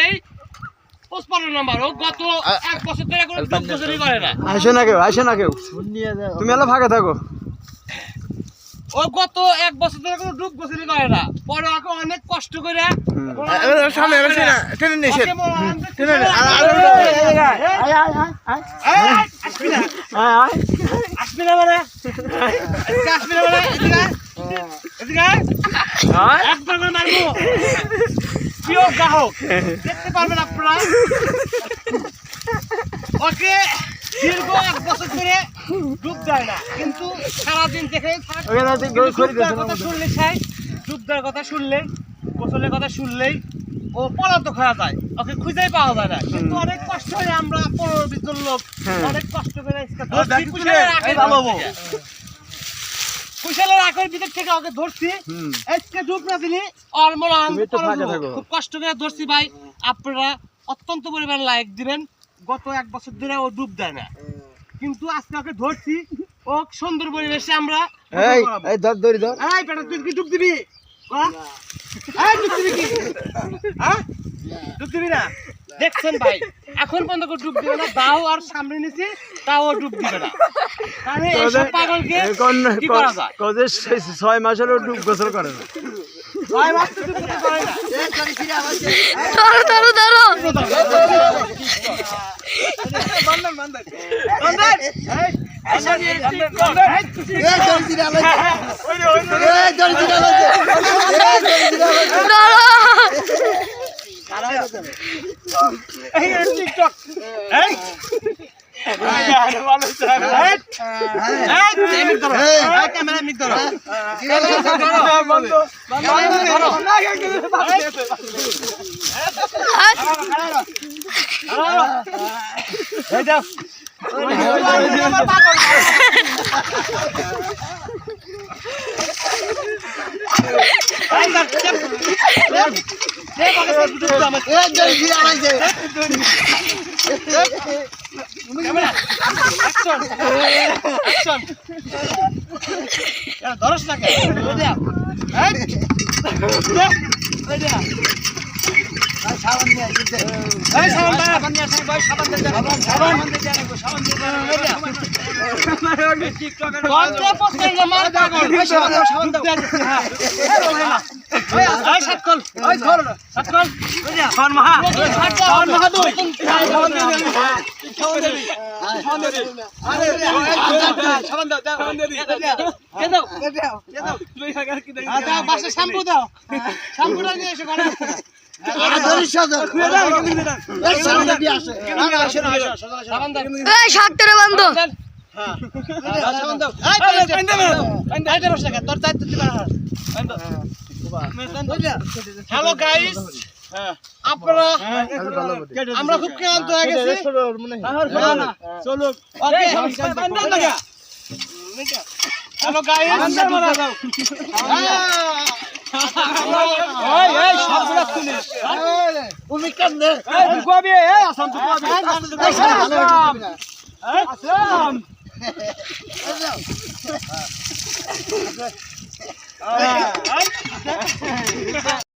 এই 55 নাম্বার ও গত 1 বছর ধরে কোনো ডুব গোসলই করে না। আসে না কেউ তুমি এলা ফাঁকা থাকো। ও গত 1 বছর ধরে কোনো ডুব গোসলই করে না। পরে ওকে অনেক কষ্ট করে সামনে আসে না টেনে নিয়ে আসবি না মানে একবার করে মারবো। প্রিয় গ্রাহক দেখতে পারবেন আপনারা ওকে দীর্ঘ 1 বছর ধরে ডুব দেয় না, কিন্তু সারাদিন দেখে কথা শুনলে ডুব দেওয়ার কথা শুনলেই গোসলের কথা শুনলেই ও পলাতক হয়ে যায়, ওকে খুঁজেই পাওয়া যায় না। কিন্তু অনেক কষ্ট করে আমরা 15-20 জন লোক অনেক কষ্ট করে কুশলের আখের ভিতর থেকে ওকে ধরছি। আজকে ডুব না দিলি আর মনে খুব কষ্ট করে ধরছি ভাই। আপনারা অত্যন্ত পরিমাণ লাইক দিবেন। গত 1 বছর ধরে ও ডুব দেয় না, কিন্তু আজকে ওকে ধরছি। ও সুন্দর পরিবেশে আমরা তুই কি ডুব দিবি? ডুব দিবি না? দেখছেন ভাই, এখন পর্যন্ত ডুব দিবে না। দাও আর সামনে নিছি তাও ডুব দিবে না। তাহলে এইসব পাগলকে কি করা যায়? 6 মাসেরও ডুব গোসল করে না। 6 মাস তো ডুব গোসল করে না। ধরস না শ্যাম্পু দাও, শ্যাম্পুটা নিয়ে এসে হ্যালো গাইস, আপনারা আমরা খুব ক্লান্ত হয়ে গেছি। হ্যালো গাইস, তুমি কেমনে